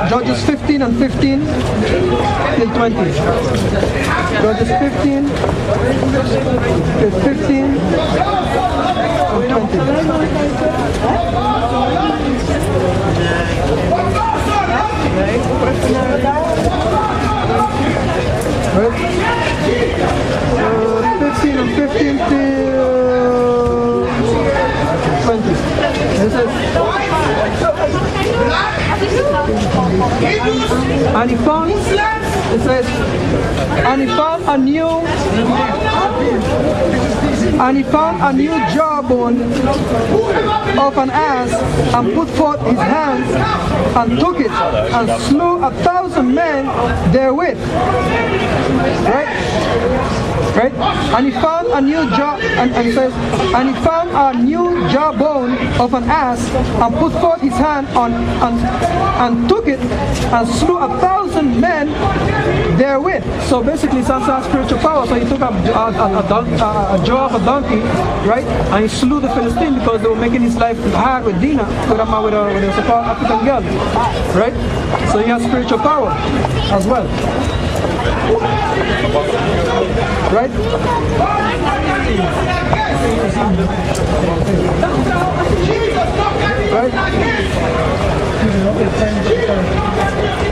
Judges 15 and 15 till 20. Judges 15 till 15 and 15 and 15 till 20. It says, and he found, it says, and he found a new jawbone of an ass, and put forth his hands, and took it, and slew 1,000 men therewith. Right? And he found a new and it says, and he found a new jawbone of an ass, and put forth his hand and took it, and slew 1,000 men therewith. So basically, it's also spiritual power. So he took a jaw of a donkey, right? And he slew the Philistine because they were making his life hard with Dinah, with a so-called African girl, right? So he has spiritual power as well. Right? Right?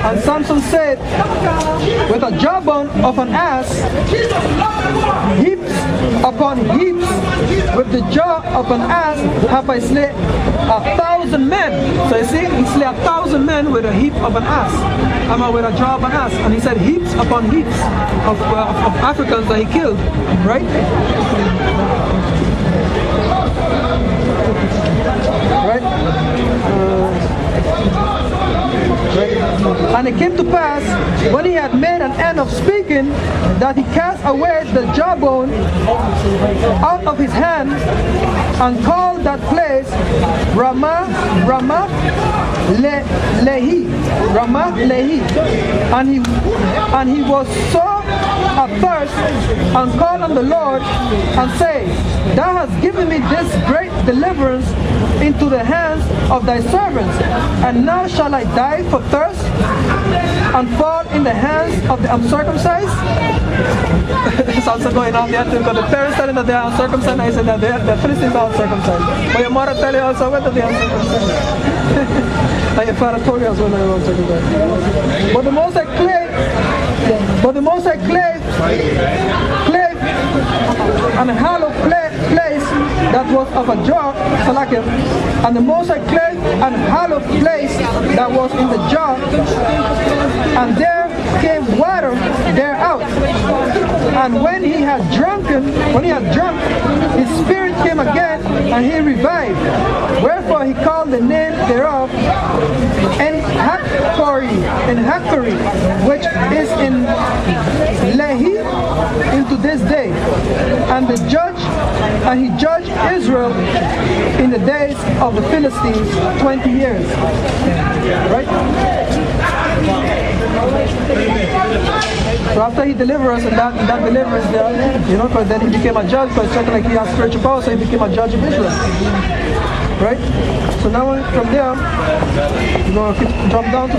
And Samson said, with a jawbone of an ass, heaps upon heaps, with the jaw of an ass have I slain 1,000 men. So you see, he slay 1,000 men with a heap of an ass. With a jaw of an ass. And he said heaps upon heaps of Africans that he killed. Right? And it came to pass, when he had made an end of speaking, that he cast away the jawbone out of his hand, and called that place Ramah Lehi. And he was so athirst, and called on the Lord, and said, Thou hast given me this great deliverance into the hands of thy servants, and now shall I die for thirst, and fall in the hands of the uncircumcised? It's also going on there too, because the parents telling that they are uncircumcised, and I said that the Philistines are uncircumcised. But your mother tell you also whether they are uncircumcised. And your father told you as well that they are uncircumcised. But the Most High clave and a hollow place that was of a jar, and the Most High clave and hollow place that was in the jar, and there came water thereout. And when he had drunk, his spirit came again, and he revived. Wherefore he called the name thereof Enhakkore, which is in Lehi into this day. And he judged Israel in the days of the Philistines 20 years. Right? So after he delivered us, and that deliverance there, because then he became a judge, because it's like he has spiritual power, so he became a judge of Israel. Right? So now from there, we're going to drop down to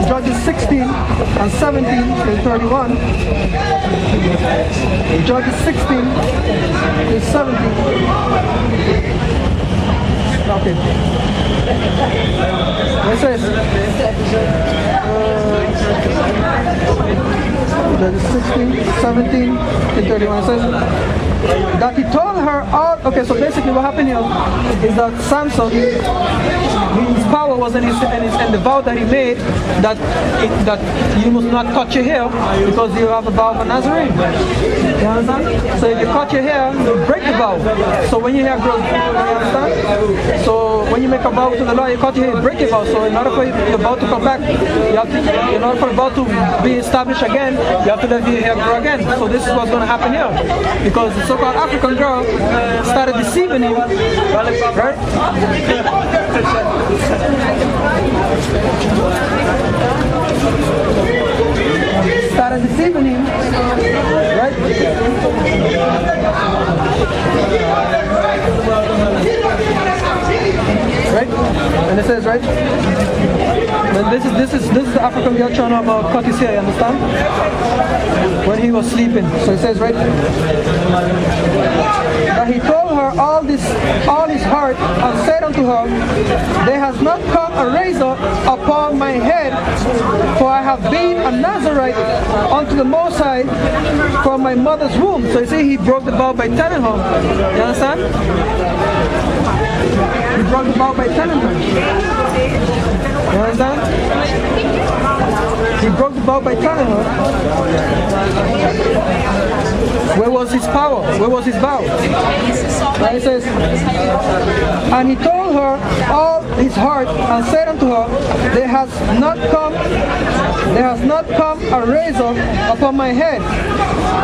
Judges 16 and 17 and 31. Judges 16 and 17. Okay. It says, Judges 16, 17 and 31. It says, that he told her all. Okay, so basically what happened here is that Samson, his power was in the vow that he made that you must not cut your hair because you have a vow of a Nazarene. You understand? So if you cut your hair, you break the vow. So when your hair grows, you understand? So when you make a vow to the Lord, you cut your hair, you break your vow. So in order for the vow to come back, in order for the vow to be established again, you have to let your hair grow again. So this is what's going to happen here, because the so-called African girl started deceiving him, right? Started deceiving him, right? Right? And it says, right? And this is the African girl trying to cut his hair, you understand? When he was sleeping. So it says right that he told her all his heart and said unto her, there has not come a razor upon my head, for I have been a Nazarite unto the Most High from my mother's womb. So you see, he broke the vow by telling her. You understand? He broke the vow by telling her. You understand? He broke the vow by telling her. Where was his power? Where was his vow? Right, it says, and he told her all his heart and said unto her, there has not come a razor upon my head,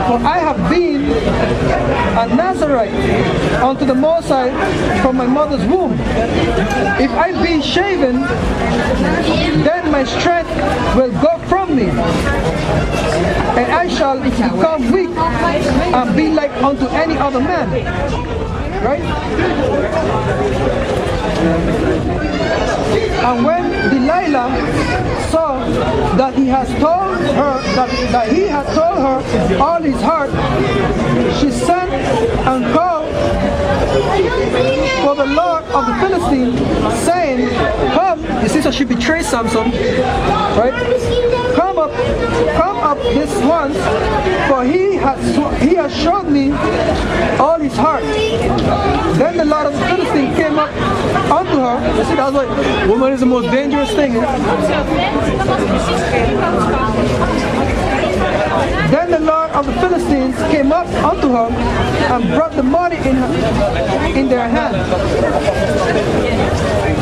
for I have been a Nazarite unto the Most High from my mother's womb. If I be shaven, then my strength will go from me, and I shall become weak and be like unto any other man. Right? And when Delilah saw that he had told her that he had told her all his heart, she sent and called for the Lord of the Philistines, saying, come. You see, so she betrayed Samson, right? Come up this once, for he has showed me all his heart. Then the Lord of the Philistines came up unto her. You see, that's why woman is the most dangerous thing. Then the Lord of the Philistines came up unto her and brought the money in their hand.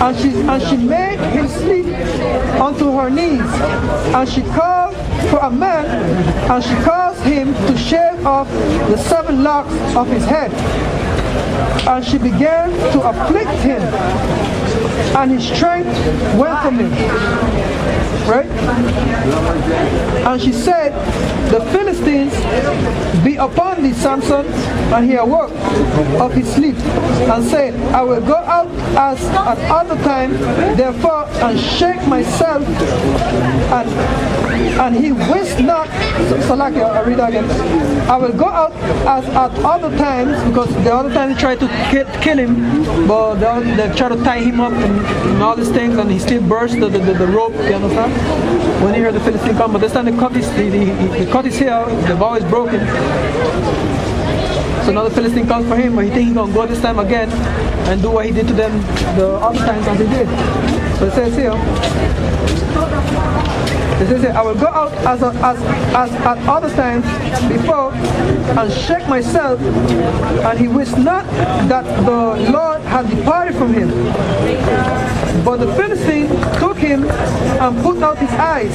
And she made him sleep unto her knees. And she called for a man, and she caused him to shave off the 7 locks of his head. And she began to afflict him, and his strength went from him. Right? And she said, the Philistines be upon thee, Samson. And he awoke of his sleep and said, I will go out as at other time, therefore, and shake myself. And he wist not. Salaki, I'll read that again. I will go out as at other times, because the other time they tried to kill him, but they tried to tie him up and all these things, and he still burst the rope. You understand? When he heard the Philistine come, but this time they cut his hair, the vow is broken. So now the Philistine comes for him, but he thinks he's going to go this time again and do what he did to them the other times as he did. So it says here, I will go out as at other times before and shake myself, and he wist not that the Lord had departed from him. But the Philistine took him and put out his eyes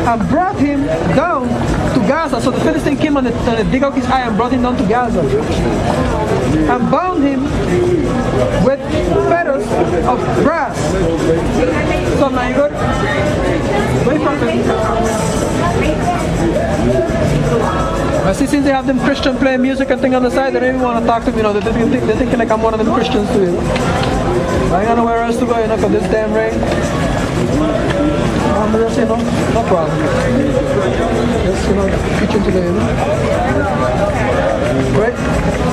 and brought him down to Gaza. So the Philistine came and they dig out his eye and brought him down to Gaza and bound him with fetters of brass. So now you good? Where from? I see, since they have them Christian playing music and thing on the side, they don't even want to talk to me. You know, they're thinking like I'm one of them Christians too. You know? I ain't got nowhere else to go, you know, because this damn rain. I'm just, you know, no problem. Just, you know, preaching today, you know. Right?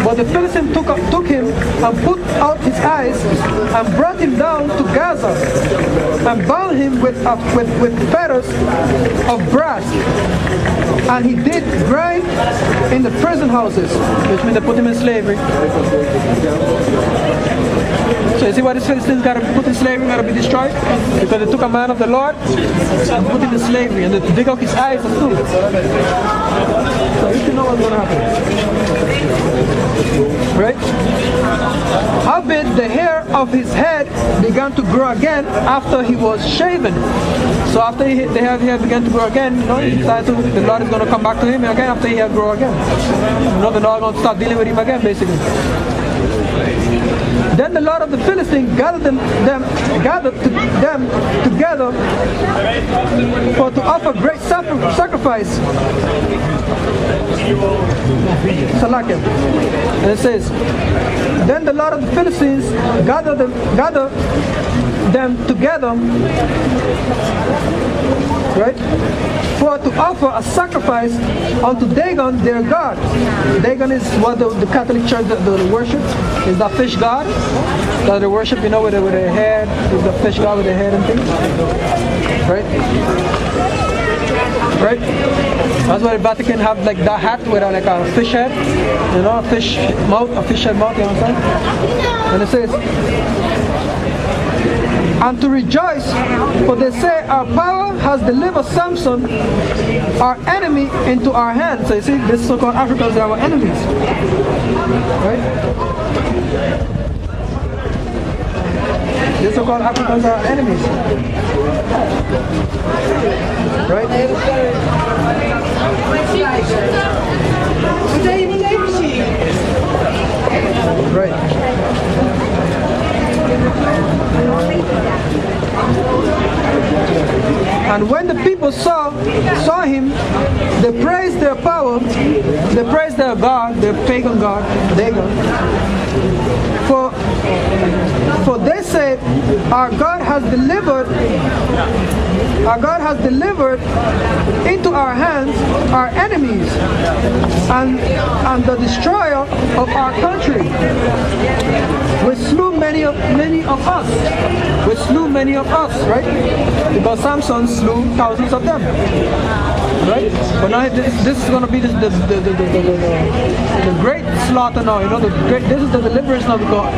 But the Philistine took him and put out his eyes and brought him down to Gaza and bound him with fetters of brass. And he did grind in the prison houses, which means they put him in slavery. So you see why the Philistines got to be put in slavery, got to be destroyed? Because they took a man of the Lord and put him in slavery, and they dig out his eyes and too. So you should know what's going to happen. Right? Howbeit the hair of his head began to grow again after he was shaven. So after the hair began to grow again, you know, he decided the Lord is going to come back to him again after he had grown again. You know, the Lord is going to start dealing with him again, basically. Then the Lord of the Philistines gathered them together for to offer great sacrifice. Salakim. And it says, then the Lord of the Philistines gathered them together right? For to offer a sacrifice unto Dagon, their god. Dagon is what the Catholic Church the worship, is the fish god that they worship, with the head, is the fish god with the head and things, right? Right? That's why the Vatican have like that hat with like a fish head, a fish mouth, you understand? And it says, and to rejoice, for they say, our power has delivered Samson, our enemy, into our hands. So you see, these so-called Africans are our enemies. Right? These so-called Africans are our enemies. Right? Right. And when the people saw him, they praised their power, they praised their god, their pagan god, Dagon. For they said, our God has delivered into our hands our enemies and the destroyer of our country. We slew many of us. We slew many of us, right? Because Samson slew thousands of them, right? But now this is going to be the great slaughter now. This is the deliverance now, because